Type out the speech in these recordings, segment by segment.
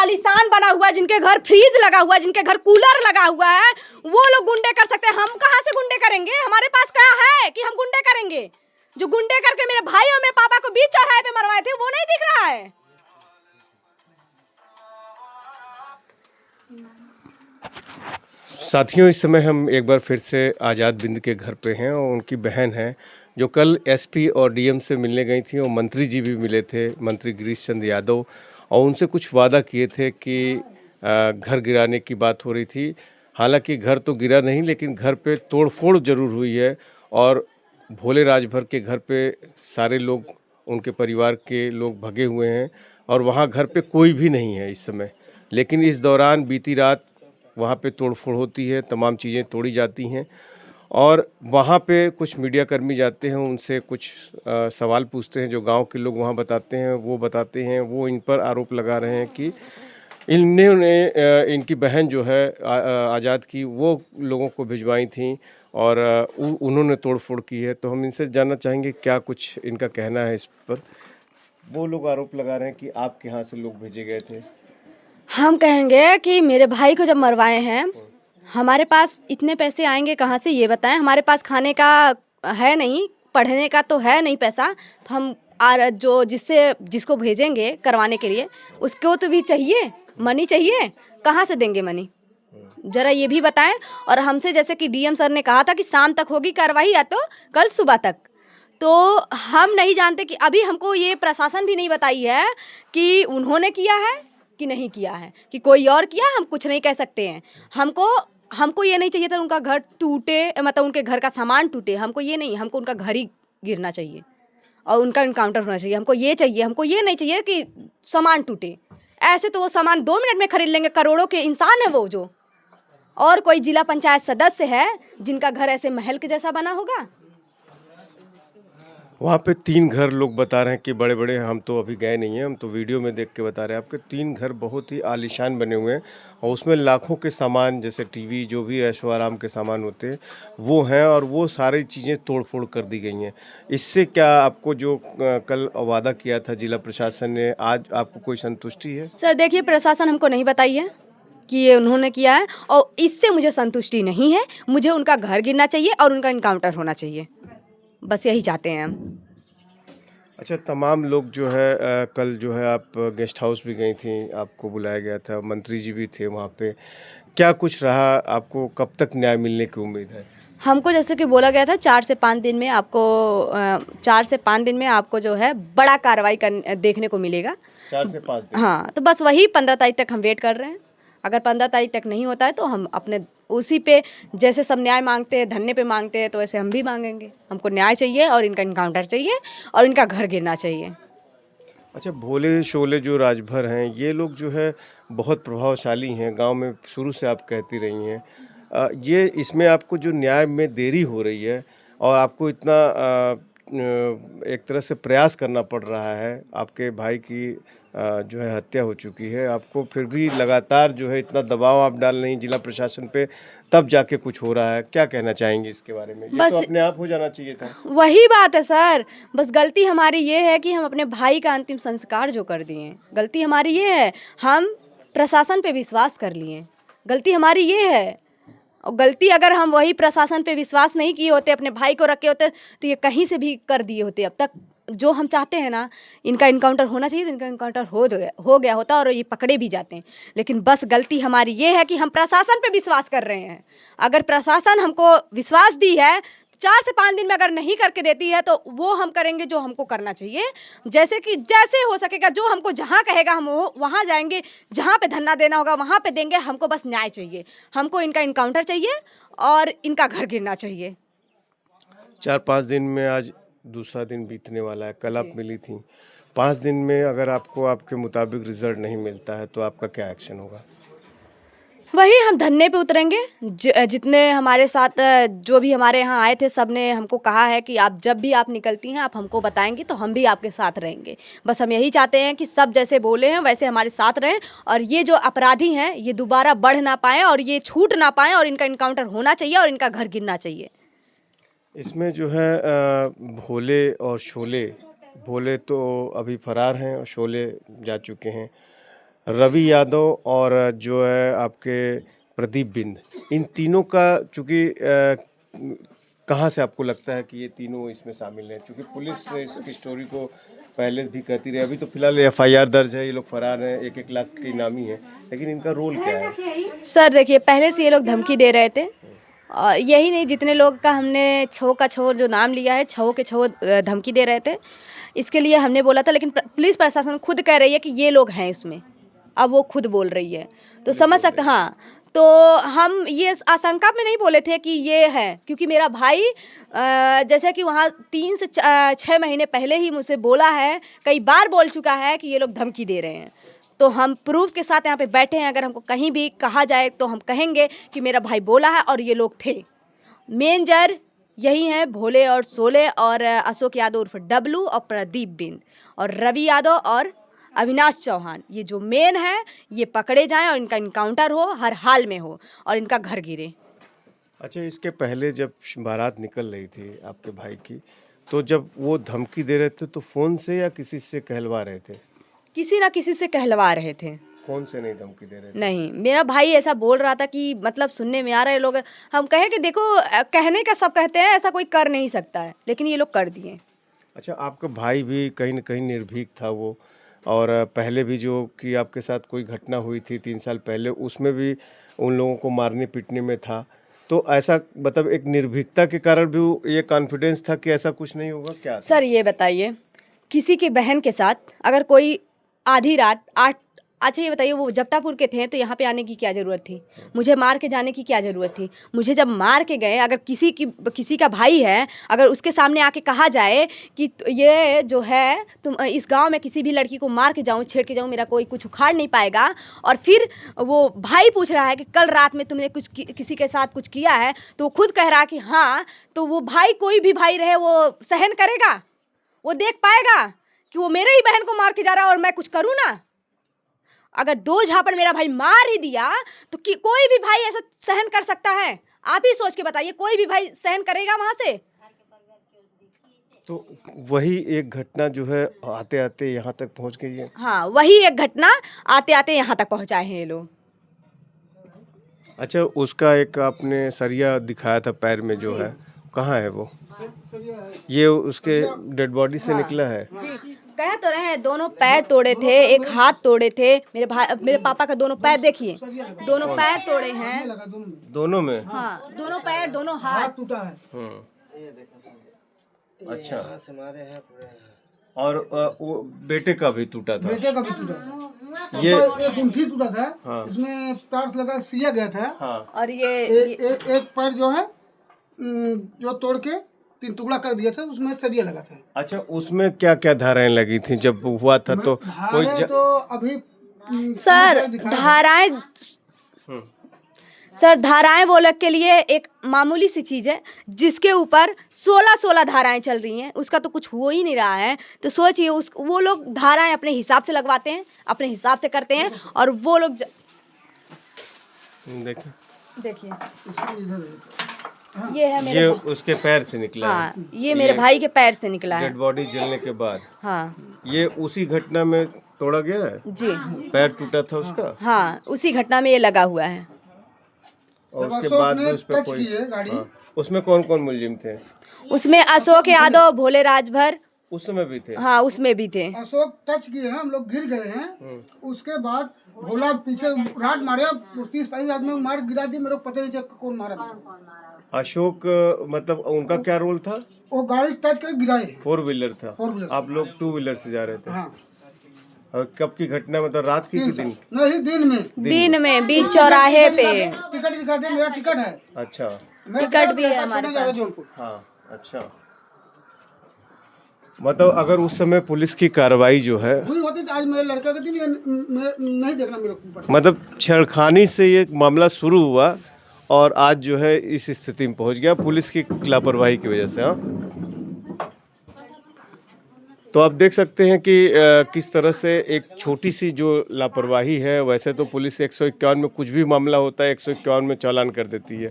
आलीशान बना हुआ है, जिनके घर फ्रीज लगा हुआ है, जिनके घर कूलर लगा हुआ है, वो लोग गुंडे कर सकते हैं। हम कहाँ से गुंडे करेंगे? हमारे पास क्या है कि हम गुंडे करेंगे? जो गुंडे करके मेरे भाई और मेरे पापा को बीच चौराहे पे मरवाए थे, वो नहीं दिख रहा है। साथियों, इस समय हम एक बार फिर से आज़ाद बिंद के घर पे हैं और उनकी बहन है जो कल एसपी और डीएम से मिलने गई थी और मंत्री जी भी मिले थे, मंत्री गिरीश चंद्र यादव, और उनसे कुछ वादा किए थे कि घर गिराने की बात हो रही थी। हालांकि घर तो गिरा नहीं, लेकिन घर पे तोड़फोड़ जरूर हुई है और भोले राजभर के घर पे सारे लोग, उनके परिवार के लोग भगे हुए हैं और वहाँ घर पे कोई भी नहीं है इस समय। लेकिन इस दौरान बीती रात वहाँ पे तोड़फोड़ होती है, तमाम चीज़ें तोड़ी जाती हैं और वहाँ पे कुछ मीडियाकर्मी जाते हैं, उनसे कुछ सवाल पूछते हैं। जो गांव के लोग वहाँ बताते हैं, वो इन पर आरोप लगा रहे हैं कि इन्होंने इनकी बहन जो है आज़ाद की, वो लोगों को भिजवाई थी और उन्होंने तोड़फोड़ की है। तो हम इनसे जानना चाहेंगे क्या कुछ इनका कहना है इस पर। वो लोग आरोप लगा रहे हैं कि आपके यहाँ से लोग भेजे गए थे। हम कहेंगे कि मेरे भाई को जब मरवाए हैं, हमारे पास इतने पैसे आएंगे कहाँ से, ये बताएं। हमारे पास खाने का है नहीं, पढ़ने का तो है नहीं पैसा, तो हम जो जिसको भेजेंगे करवाने के लिए, उसको तो भी चाहिए, मनी चाहिए। कहाँ से देंगे मनी? जरा ये भी बताएं। और हमसे जैसे कि डीएम सर ने कहा था कि शाम तक होगी कार्रवाई या तो कल सुबह तक, तो हम नहीं जानते कि अभी हमको ये प्रशासन भी नहीं बताई है कि उन्होंने किया है कि नहीं किया है, कि कोई और किया, हम कुछ नहीं कह सकते हैं। हमको ये नहीं चाहिए था उनका घर टूटे, मतलब उनके घर का सामान टूटे। हमको ये नहीं, हमको उनका घर ही गिरना चाहिए और उनका इनकाउंटर होना चाहिए। हमको ये चाहिए, हमको ये नहीं चाहिए कि सामान टूटे। ऐसे तो वो सामान 2 मिनट में खरीद लेंगे, करोड़ों के इंसान है वो जो। और कोई जिला पंचायत सदस्य है जिनका घर ऐसे महल के जैसा बना होगा? वहाँ पे 3 घर लोग बता रहे हैं कि बड़े-बड़े, हम तो अभी गए नहीं हैं, हम तो वीडियो में देख के बता रहे हैं। आपके 3 घर बहुत ही आलीशान बने हुए हैं और उसमें लाखों के सामान, जैसे टीवी, जो भी ऐशो-आराम के सामान होते हैं, वो हैं और वो सारी चीज़ें तोड़-फोड़ कर दी गई हैं। इससे क्या आपको जो कल वादा किया था जिला प्रशासन ने, आज आपको कोई संतुष्टि है? सर देखिए, प्रशासन हमको नहीं बताई है कि ये उन्होंने किया है, और इससे मुझे संतुष्टि नहीं है। मुझे उनका घर गिरना चाहिए और उनका इनकाउंटर होना चाहिए, बस यही चाहते हैं हम। अच्छा, तमाम लोग जो है कल जो है आप गेस्ट हाउस भी गई थी, आपको बुलाया गया था, मंत्री जी भी थे वहाँ पे। क्या कुछ रहा, आपको कब तक न्याय मिलने की उम्मीद है? हमको जैसे कि बोला गया था 4 से 5 दिन में आपको 4 से 5 दिन में आपको जो है बड़ा कार्रवाई देखने को मिलेगा। 4 से 5 दिन। हाँ, तो बस वही 15 तारीख तक हम वेट कर रहे हैं। अगर 15 तारीख तक नहीं होता है तो हम अपने उसी पे, जैसे सब न्याय मांगते हैं, धरने पे मांगते हैं, तो वैसे हम भी मांगेंगे। हमको न्याय चाहिए और इनका इनकाउंटर चाहिए और इनका घर गिरना चाहिए। अच्छा, भोले-शोले जो राजभर हैं, ये लोग जो है बहुत प्रभावशाली हैं, गाँव में शुरू से आप कहती रही हैं। ये इसमें आपको जो न्याय में देरी हो रही है और आपको इतना एक तरह से प्रयास करना पड़ रहा है, आपके भाई की जो है हत्या हो चुकी है, आपको फिर भी लगातार जो है इतना दबाव आप डाल रही हैं जिला प्रशासन पे, तब जाके कुछ हो रहा है। क्या कहना चाहेंगी इसके बारे में? ये तो बस अपने आप हो जाना चाहिए था। वही बात है सर, बस गलती हमारी ये है कि हम अपने भाई का अंतिम संस्कार जो कर दिए, गलती हमारी ये है। हम प्रशासन पे विश्वास कर लिए, गलती हमारी ये है। और गलती अगर हम वही प्रशासन पे विश्वास नहीं किए होते, अपने भाई को रखे होते, तो ये कहीं से भी कर दिए होते अब तक। जो हम चाहते हैं ना, इनका इनकाउंटर होना चाहिए, तो इनका इनकाउंटर हो गया होता और ये पकड़े भी जाते हैं। लेकिन बस गलती हमारी ये है कि हम प्रशासन पे विश्वास कर रहे हैं। अगर प्रशासन हमको विश्वास दी है, 4 से 5 दिन में अगर नहीं करके देती है, तो वो हम करेंगे जो हमको करना चाहिए। जैसे कि जैसे हो सकेगा, जो हमको जहाँ कहेगा हम वहाँ जाएंगे, जहाँ पे धरना देना होगा वहाँ पे देंगे। हमको बस न्याय चाहिए, हमको इनका इनकाउंटर चाहिए और इनका घर गिरना चाहिए। 4-5 दिन में आज दूसरा दिन बीतने वाला है, कल आप जी। मिली थीं। 5 दिन में अगर आपको आपके मुताबिक रिज़ल्ट नहीं मिलता है, तो आपका क्या एक्शन होगा? वही हम धरने पे उतरेंगे। जितने हमारे साथ जो भी हमारे यहाँ आए थे, सब ने हमको कहा है कि आप जब भी आप निकलती हैं, आप हमको बताएंगी तो हम भी आपके साथ रहेंगे। बस हम यही चाहते हैं कि सब जैसे बोले हैं वैसे हमारे साथ रहें, और ये जो अपराधी हैं ये दोबारा बढ़ ना पाएँ और ये छूट ना पाएँ, और इनका इनकाउंटर होना चाहिए और इनका घर गिरना चाहिए। इसमें जो है भोले और शोले, भोले तो अभी फरार हैं और शोले जा चुके हैं। रवि यादव और जो है आपके प्रदीप बिंद, इन तीनों का चूँकि कहाँ से आपको लगता है कि ये तीनों इसमें शामिल हैं? चूँकि पुलिस इसकी स्टोरी को पहले भी कहती रही, अभी तो फिलहाल एफआईआर दर्ज है, ये लोग फरार हैं, 1-1 लाख के इनामी हैं, लेकिन इनका रोल क्या है? सर देखिए, पहले से ये लोग धमकी दे रहे थे और यही नहीं, जितने लोग का हमने छो का छो जो नाम लिया है, छो के छो धमकी दे रहे थे। इसके लिए हमने बोला था, लेकिन पुलिस प्रशासन खुद कह रही है कि ये लोग हैं उसमें। अब वो खुद बोल रही है तो समझ सकते, हाँ। तो हम ये आशंका में नहीं बोले थे कि ये है, क्योंकि मेरा भाई जैसे कि वहाँ 3 से 6 महीने पहले ही मुझसे बोला है, कई बार बोल चुका है कि ये लोग धमकी दे रहे हैं। तो हम प्रूफ के साथ यहाँ पे बैठे हैं, अगर हमको कहीं भी कहा जाए तो हम कहेंगे कि मेरा भाई बोला है और ये लोग थे। मेन जर यही हैं, भोले और सोले और अशोक यादव उर्फ डब्लू और प्रदीप बिंद और रवि यादव और अविनाश चौहान। ये जो मेन है, ये पकड़े जाएं और इनका इनकाउंटर हो, हर हाल में हो और इनका घर गिरे। अच्छा, इसके पहले जब बारात निकल रही थी आपके भाई की, तो जब वो धमकी दे रहे थे तो फ़ोन से या किसी से कहलवा रहे थे? किसी ना किसी से कहलवा रहे थे। फ़ोन से नहीं धमकी दे रहे थे? नहीं, मेरा भाई ऐसा बोल रहा था कि मतलब सुनने में आ रहे लोग, हम कहे कि देखो कहने का सब कहते हैं, ऐसा कोई कर नहीं सकता है, लेकिन ये लोग कर दिए। अच्छा, आपका भाई भी कहीं न कहीं निर्भीक था वो, और पहले भी जो कि आपके साथ कोई घटना हुई थी 3 साल पहले, उसमें भी उन लोगों को मारने-पीटने में था। तो ऐसा मतलब एक निर्भीकता के कारण भी वो ये कॉन्फिडेंस था कि ऐसा कुछ नहीं होगा, क्या था? सर ये बताइए, किसी की बहन के साथ अगर कोई आधी रात 8, अच्छा ये बताइए, वो जपटापुर के थे तो यहाँ पे आने की क्या ज़रूरत थी? मुझे मार के जाने की क्या ज़रूरत थी? मुझे जब मार के गए, अगर किसी का भाई है, अगर उसके सामने आके कहा जाए कि ये जो है, तुम इस गांव में किसी भी लड़की को मार के जाऊँ, छेड़ के जाऊँ, मेरा कोई कुछ उखाड़ नहीं पाएगा, और फिर वो भाई पूछ रहा है कि कल रात में तुमने कुछ किसी के साथ कुछ किया है, तो वो खुद कह रहा है कि हाँ, तो वो भाई, कोई भी भाई रहे, वो सहन करेगा? वो देख पाएगा कि वो मेरे ही बहन को मार के जा रहा है और मैं कुछ करूँ ना? अगर 2 झापड़ मेरा भाई मार ही दिया तो कि कोई भी भाई ऐसा सहन कर सकता है? आप ही सोच के बताइए, कोई भी भाई सहन करेगा वहाँ से? तो वही एक घटना जो है आते-आते यहाँ तक पहुँच गई है। हाँ, वही एक घटना आते-आते यहाँ तक पहुँचाए हैं ये लोग। अच्छा, उसका एक आपने सरिया दिखाया था पैर में जो है, कहाँ है वो? ये उसके डेड बॉडी से निकला है? जी, कह तो रहे हैं, दोनों पैर तोड़े थे, एक हाथ तोड़े थे। मेरे पापा का दोनों पैर देखिए, दोनों पैर तोड़े हैं। दोनों में? हाँ, दोनों पैर, दोनों हाथ टूटा है। अच्छा, और वो बेटे का भी टूटा था? बेटे का भी टूटा है। ये एक उंठी टूटा था। हाँ। इसमें तार से लगा सिया गया था। हाँ। और ये एक पैर जो है जो तोड़ के 3 टुकड़ा कर दिया था, उसमें सरिया लगा था। अच्छा, उसमें क्या क्या धाराएं लगी थी जब हुआ था? तो कोई तो अभी सर धाराएं, सर धाराएं वो लोग के लिए एक मामूली सी चीज़ है, जिसके ऊपर 16 धाराएं चल रही हैं, उसका तो कुछ हो ही नहीं रहा है। तो सोचिए, वो लोग धाराएं अपने हिसाब से लगवाते हैं, अपने हिसाब से करते हैं, और वो लोग देखिए ये है मेरे, ये उसके पैर से निकला है? हाँ, ये मेरे भाई के पैर से निकला है। डेड बॉडी जलने के बाद? हाँ ये उसी घटना में तोड़ा गया है? जी, पैर टूटा था उसका? हाँ, उसी घटना में ये लगा हुआ है। और उसके बाद भी उस पर कोई हाँ, उसमें कौन कौन मुलजिम थे? उसमें अशोक यादव, भोले राजभर उस समय भी थे? हाँ, उसमें भी थे। अशोक टच किए हैं, हम लोग गिर गए हैं। उसके बाद भोला पीछे राड मारे, 30-35 आदमी मार गिरा दिए। मेरे को पता नहीं चला कौन मारा। अशोक मतलब उनका क्या रोल था? वो गाड़ी टच करके गिराए। 4 व्हीलर था? 4 व्हीलर। आप लोग 2 व्हीलर से जा रहे थे? हाँ। और कब की घटना, मतलब रात की दिन? नहीं, दिन में बीच चौराहे पे। टिकट दिखा दे, मेरा टिकट है। अच्छा, टिकट भी है हमारे पास। हाँ, अच्छा। मतलब अगर उस समय पुलिस की कार्रवाई जो है हुई होती तो आज मेरे लड़का का दिन नहीं देखना मेरे को। मतलब छेड़खानी से ये मामला शुरू हुआ और आज जो है इस स्थिति में पहुंच गया पुलिस की लापरवाही की वजह से। हाँ, तो आप देख सकते हैं कि किस तरह से एक छोटी सी जो लापरवाही है, वैसे तो पुलिस 151 में कुछ भी मामला होता है 151 में चालान कर देती है।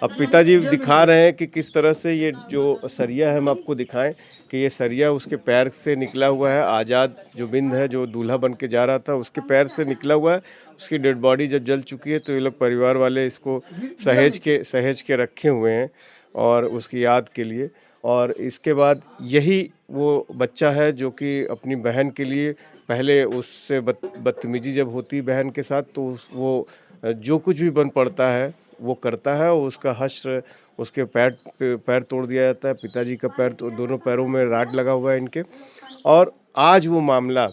अब पिताजी दिखा रहे हैं कि किस तरह से ये जो सरिया है, हम आपको दिखाएं कि ये सरिया उसके पैर से निकला हुआ है। आज़ाद जो बिंद है, जो दूल्हा बन के जा रहा था, उसके पैर से निकला हुआ है। उसकी डेड बॉडी जब जल चुकी है तो ये लोग परिवार वाले इसको सहेज के रखे हुए हैं और उसकी याद के लिए। और इसके बाद यही वो बच्चा है जो कि अपनी बहन के लिए पहले उससे बदतमीजी जब होती बहन के साथ तो वो जो कुछ भी बन पड़ता है वो करता है और उसका हश्र उसके पैर तोड़ दिया जाता है। पिताजी का पैर तो दोनों पैरों में राड लगा हुआ है इनके। और आज वो मामला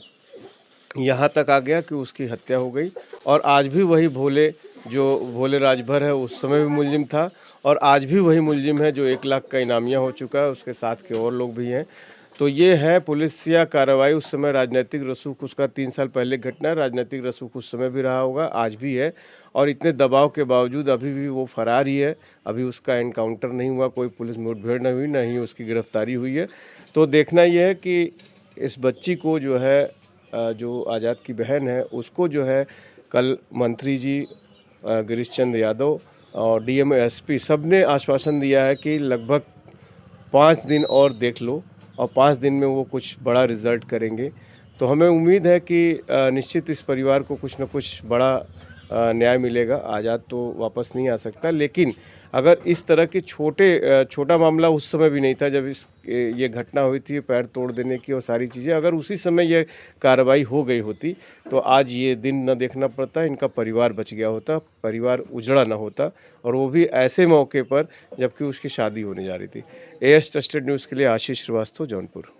यहाँ तक आ गया कि उसकी हत्या हो गई। और आज भी वही भोले राजभर है, उस समय भी मुलजिम था और आज भी वही मुलजिम है जो 1 लाख का इनामिया हो चुका है। उसके साथ के और लोग भी हैं। तो ये है पुलिसिया कार्रवाई। उस समय राजनीतिक रसूख उसका 3 साल पहले घटना है। राजनीतिक रसूख उस समय भी रहा होगा, आज भी है। और इतने दबाव के बावजूद अभी भी वो फरार ही है। अभी उसका एनकाउंटर नहीं हुआ, कोई पुलिस मुठभेड़ नहीं हुई, ना ही उसकी गिरफ्तारी हुई है। तो देखना ये है कि इस बच्ची को जो है जो आज़ाद की बहन है उसको जो है कल मंत्री जी गिरीश चंद्र यादव और डीएम एसपी सब ने आश्वासन दिया है कि लगभग 5 दिन और देख लो और 5 दिन में वो कुछ बड़ा रिजल्ट करेंगे। तो हमें उम्मीद है कि निश्चित इस परिवार को कुछ न कुछ बड़ा न्याय मिलेगा। आज़ाद तो वापस नहीं आ सकता, लेकिन अगर इस तरह के छोटा मामला उस समय भी नहीं था जब ये घटना हुई थी पैर तोड़ देने की और सारी चीज़ें, अगर उसी समय ये कार्रवाई हो गई होती तो आज ये दिन न देखना पड़ता, इनका परिवार बच गया होता, परिवार उजड़ा ना होता और वो भी ऐसे मौके पर जबकि उसकी शादी होने जा रही थी। एएस ट्रस्टेड न्यूज़ के लिए आशीष श्रीवास्तव, जौनपुर।